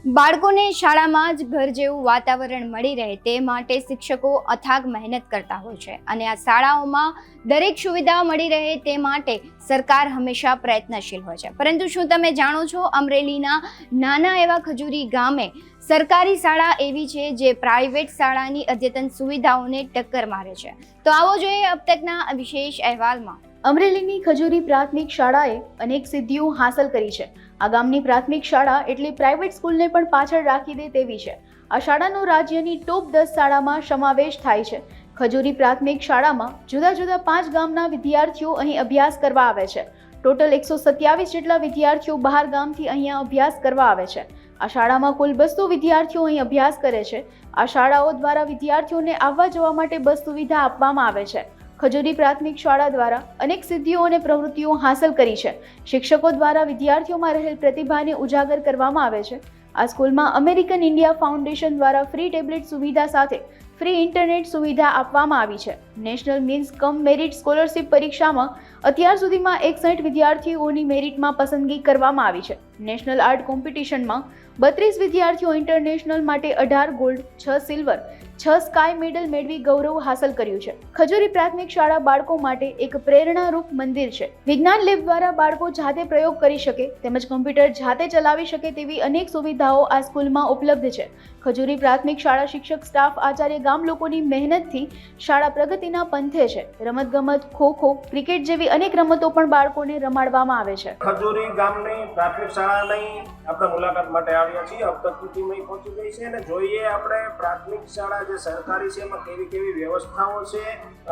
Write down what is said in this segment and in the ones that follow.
બાળકોને શાળામાં જ ઘર જેવું વાતાવરણ મળી રહે તે માટે શિક્ષકો અથાગ મહેનત કરતા હોય છે અને આ શાળાઓમાં દરેક સુવિધા મળી રહે તે માટે સરકાર હંમેશા પ્રયત્નશીલ હોય છે. પરંતુ શું તમે જાણો છો, અમરેલીના નાના એવા ખજૂરી ગામે સરકારી શાળા એવી છે જે પ્રાઇવેટ શાળાની અદ્યતન સુવિધાઓને ટક્કર મારે છે. તો આવો જોઈએ અબ તકના વિશેષ અહેવાલમાં. અમરેલીની ખજૂરી પ્રાથમિક શાળાએ અનેક સિદ્ધિઓ હાંસલ કરી છે. આ ગામની પ્રાથમિક શાળા એટલે પ્રાઇવેટ સ્કૂલને પણ પાછળ રાખી દે તેવી છે. આ શાળાનો રાજ્યની ટોપ 10 શાળામાં સમાવેશ થાય છે. ખજૂરી પ્રાથમિક શાળામાં જુદા જુદા 5 ગામના વિદ્યાર્થીઓ અહીં અભ્યાસ કરવા આવે છે. ટોટલ 127 જેટલા વિદ્યાર્થીઓ બહાર ગામથી અહીંયા અભ્યાસ કરવા આવે છે. આ શાળામાં કુલ 200 વિદ્યાર્થીઓ અહીં અભ્યાસ કરે છે. આ શાળાઓ દ્વારા વિદ્યાર્થીઓને આવવા જવા માટે બસ સુવિધા આપવામાં આવે છે. ખજૂરી પ્રાથમિક શાળા દ્વારા અનેક સિદ્ધિઓ અને પ્રવૃત્તિઓ હાંસલ કરી છે. શિક્ષકો દ્વારા વિદ્યાર્થીઓમાં રહેલ પ્રતિભાને ઉજાગર કરવામાં આવે છે. આ સ્કૂલમાં અમેરિકન ઇન્ડિયા ફાઉન્ડેશન દ્વારા ફ્રી ટેબ્લેટ સુવિધા સાથે ફ્રી ઇન્ટરનેટ સુવિધા આપવામાં આવી છે. નેશનલ મીન્સ કમ મેરિટ સ્કોલરશિપ પરીક્ષામાં અત્યાર સુધીમાં 61 વિદ્યાર્થીઓની મેરિટમાં પસંદગી કરવામાં આવી છે. નેશનલ આર્ટ કોમ્પિટિશનમાં 32 વિદ્યાર્થીઓ ઇન્ટરનેશનલ માટે 18 ગોલ્ડ, 6 સિલ્વર, 6 સ્કાય મેડલ મેળવી ગૌરવ હાંસલ કર્યું છે. ખજૂરી પ્રાથમિક શાળા બાળકો માટે એક પ્રેરણારૂપ મંદિર છે. વિજ્ઞાન લેબ દ્વારા બાળકો જાતે પ્રયોગ કરી શકે તેમજ કમ્પ્યુટર જાતે ચલાવી શકે તેવી અનેક સુવિધાઓ આ સ્કૂલમાં ઉપલબ્ધ છે. ખજૂરી પ્રાથમિક શાળા શિક્ષક, સ્ટાફ, આચાર્ય, ગામ લોકોની મહેનતથી શાળા પ્રગતિના પંથે છે. રમતગમત, ખો-ખો, ક્રિકેટ જેવી અનેક રમતો પણ બાળકોને રમાડવામાં આવે છે. ખજૂરી ગામની પ્રાથમિક શાળાની આપણે મુલાકાત માટે આવ્યા છીએ. अब तक टीम અહીં પહોંચી ગઈ છે અને જોઈએ આપણે પ્રાથમિક શાળા જે સરકારી છે એમાં કેવી કેવી વ્યવસ્થાઓ છે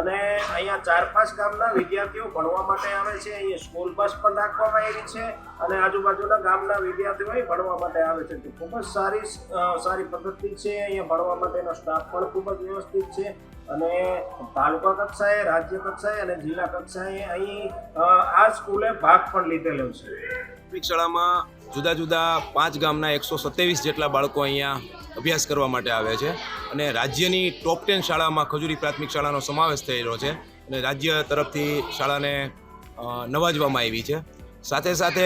અને અહીંયા 4-5 ગામના વિદ્યાર્થીઓ ભણવા માટે આવે છે. અહીંયા સ્કૂલ બસ પણ રાખવામાં આવી છે અને આજુબાજુના ગામના વિદ્યાર્થીઓ અહીં ભણવા માટે આવે છે. તો ખૂબ જ સારી પદ્ધતિ છે. અહીંયા ભણવા માટેનો સ્ટાફ પણ ખૂબ જ વ્યવસ્થિત છે અને તાલુકા કક્ષાએ, રાજ્ય કક્ષાએ અને જિલ્લા કક્ષાએ અહીં આ સ્કૂલે ભાગ પણ લીધેલો છે. પ્રાથમિક શાળામાં જુદા જુદા 5 ગામના 127 જેટલા બાળકો અહીંયા અભ્યાસ કરવા માટે આવે છે અને રાજ્યની ટોપ 10 શાળામાં ખજૂરી પ્રાથમિક શાળાનો સમાવેશ થયેલો છે અને રાજ્ય તરફથી શાળાને નવાજવામાં આવી છે. સાથે સાથે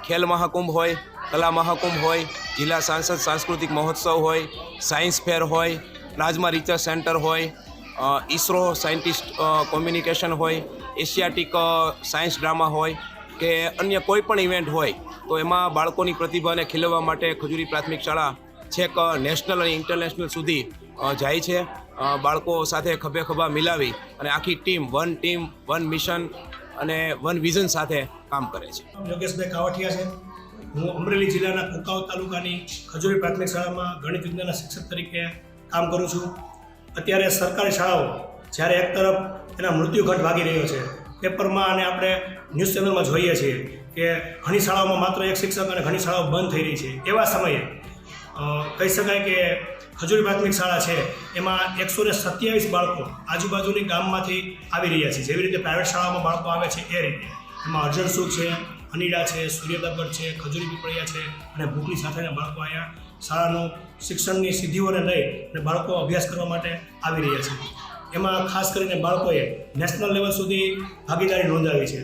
ખેલ મહાકુંભ હોય, કલા મહાકુંભ હોય, જિલ્લા સાંસદ સાંસ્કૃતિક મહોત્સવ હોય, સાયન્સ ફેર હોય, પ્લાઝમા રિસર્ચ સેન્ટર હોય, ઇસરો સાયન્ટિસ્ટ કોમ્યુનિકેશન હોય, એશિયાટિક સાયન્સ ડ્રામા હોય કે અન્ય કોઈ પણ ઇવેન્ટ હોય તો એમાં બાળકોની પ્રતિભાને ખીલવવા માટે ખજૂરી પ્રાથમિક શાળા છેક નેશનલ અને ઇન્ટરનેશનલ સુધી જાય છે. બાળકો સાથે ખભે ખભા મિલાવી અને આખી ટીમ, વન મિશન અને વન વિઝન સાથે કામ કરે છે. યોગેશભાઈ કાવઠિયા છે. હું અમરેલી જિલ્લાના કુકાવ તાલુકાની ખજૂરી પ્રાથમિક શાળામાં ગણિત વિજ્ઞાનના શિક્ષક તરીકે કામ કરું છું. અત્યારે સરકારી શાળાઓ જ્યારે એક તરફ એના મૃત્યુઘટ વાગી રહ્યો છે, પેપરમાં અને આપણે ન્યૂઝ ચેનલમાં જોઈએ છીએ કે ઘણી શાળાઓમાં માત્ર એક શિક્ષક અને ઘણી શાળાઓ બંધ થઈ રહી છે. એવા સમયે કહી શકાય કે ખજૂરી પ્રાથમિક શાળા છે એમાં 127 બાળકો આજુબાજુની ગામમાંથી આવી રહ્યા છે. જેવી રીતે પ્રાઇવેટ શાળાઓમાં બાળકો આવે છે એ રીતે એમાં અર્જણસુખ છે, અનીડા છે, સૂર્યદગડ છે, ખજૂરી પીપળિયા છે અને ભૂખની સાથેના બાળકો અહીંયા શાળાનું શિક્ષણની સિદ્ધિઓને લઈ અને બાળકો અભ્યાસ કરવા માટે આવી રહ્યા છે. એમાં ખાસ કરીને બાળકોએ નેશનલ લેવલ સુધી ભાગીદારી નોંધાવી છે.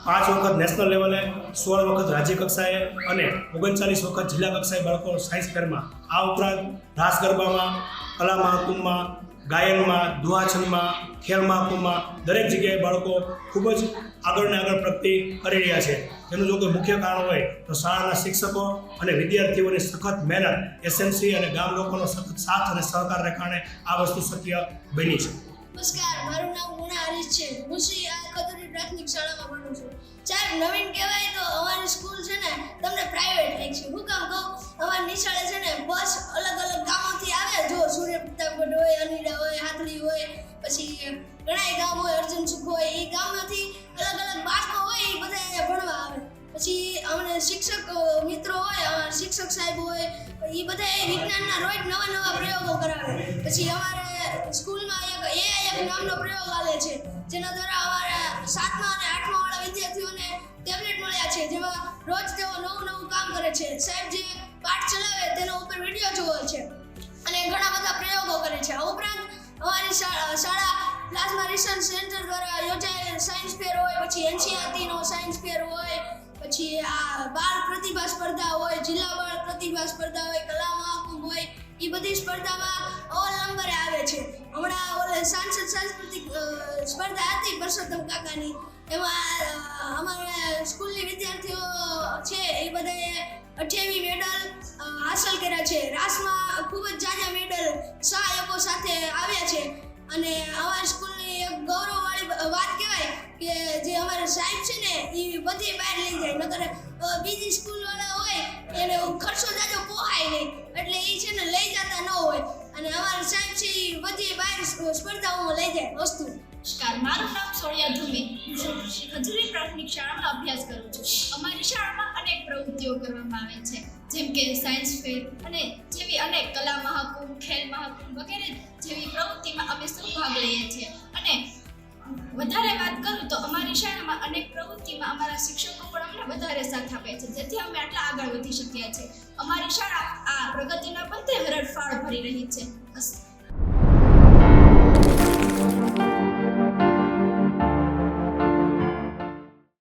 5 વખત નેશનલ લેવલે, 16 વખત રાજ્ય કક્ષાએ અને 39 વખત જિલ્લા કક્ષાએ બાળકો સાયન્સ ફેરમાં, આ ઉપરાંત રાસ ગરબામાં, કલા મહાકુંભમાં, ગાયનમાં, દુહાછંદમાં, ખેલ મહાકુંભમાં દરેક જગ્યાએ બાળકો ખૂબ જ આગળ પ્રગતિ કરી રહ્યા છે. જેનું જો કોઈ મુખ્ય કારણ હોય તો શાળાના શિક્ષકો અને વિદ્યાર્થીઓની સખત મહેનત, એસએમસી અને ગામ લોકોનો સતત સાથ અને સહકારને કારણે આ વસ્તુ શક્ય બની છે. નમસ્કાર, મારું નામ મુના હરીશ છે. હું શ્રી ખજૂરી પ્રાથમિક શાળામાં ભણું છું. સાહેબ, નવીન કહેવાય તો અમારી સ્કૂલ છે ને તમને પ્રાઇવેટ લાગશે. હું કામ કહું, અમારી નિશાળે છે ને બસ અલગ ગામોથી આવે. જો સૂર્ય પ્રતાપગઢ હોય, અનીડા હોય, હાથડી હોય, પછી ઘણા ગામ હોય, અર્જુનસુખ હોય, એ ગામમાંથી અલગ બાળકો હોય એ બધા અહીંયા ભણવા આવે. પછી અમને શિક્ષક મિત્રો હોય, અમારા શિક્ષક સાહેબ હોય, એ બધા વિજ્ઞાનના રોજ નવા પ્રયોગો કરાવે. પછી અમારે સ્કૂલમાં એક AI નામનો પ્રયોગ ચાલે છે, જેના દ્વારા અમારા 7મા અને 8મા વાળા વિદ્યાર્થીઓને ટેબ્લેટ મળ્યા છે, જેમાં રોજ તેઓ નવું કામ કરે છે. સાહેબ જે પાઠ ચલાવે તેનો ઉપર વિડીયો જોવે છે અને ઘણા બધા પ્રયોગો કરે છે. આ ઉપરાંત અમારી શાળા પ્લાઝમા રિસર્ચ સેન્ટર દ્વારા યોજાયેલ સાયન્સ ફેર હોય, પછી NCERT નો સાયન્સ ફેર હોય, પછી આ બાળ પ્રતિભા સ્પર્ધા હોય, જિલ્લા બાળ પ્રતિભા સ્પર્ધા હોય, કલા મહાકુંભ હોય, એ બધી સ્પર્ધામાં ઓલ નંબરે આવે છે. હમણાં ઓલે સાંસ્કૃતિક સ્પર્ધા હતી પરસોત્તમ કાકાની, એમાં અમારા સ્કૂલની વિદ્યાર્થીઓ છે એ બધાએ 28 મેડલ હાંસલ કર્યા છે. રાસમાં ખૂબ જ જાજા મેડલ સહાયકો સાથે આવ્યા છે. અને અમારી સ્કૂલની એક ગૌરવવાળી વાત કહેવાય કે જે અમારા સાહેબ છે ને એ બધી બહાર લઈ જાય, નકર બીજી સ્કૂલવાળા હોય એને ખર્ચો જાજો પોહાય નહીં, એટલે એ છે ને લઈ જતા ન હોય. અને અમારા સાહેબ છે એ બધી બહાર સ્પર્ધાઓમાં લઈ જાય વસ્તુ. નમસ્કાર, મારું નામ સોનિયા ધુમી. હું ખજૂરી પ્રાથમિક શાળામાં અભ્યાસ કરું છું. અમારી શાળામાં અનેક પ્રવૃત્તિઓ કરવામાં આવે છે, જેમ કે સાયન્સ ફેર અને જેવી અનેક કલા મહાકુંભ, ખેલ મહાકુંભ વગેરે જેવી પ્રવૃત્તિમાં અમે સૌ ભાગ લઈએ છીએ. અને વધારે વાત કરું તો અમારી શાળામાં અનેક પ્રવૃત્તિમાં અમારા શિક્ષકો પણ અમને વધારે સાથ આપે છે, જેથી અમે આટલા આગળ વધી શક્યા છીએ. અમારી શાળા આ પ્રગતિના પંથે હરણફાળ ભરી રહી છે.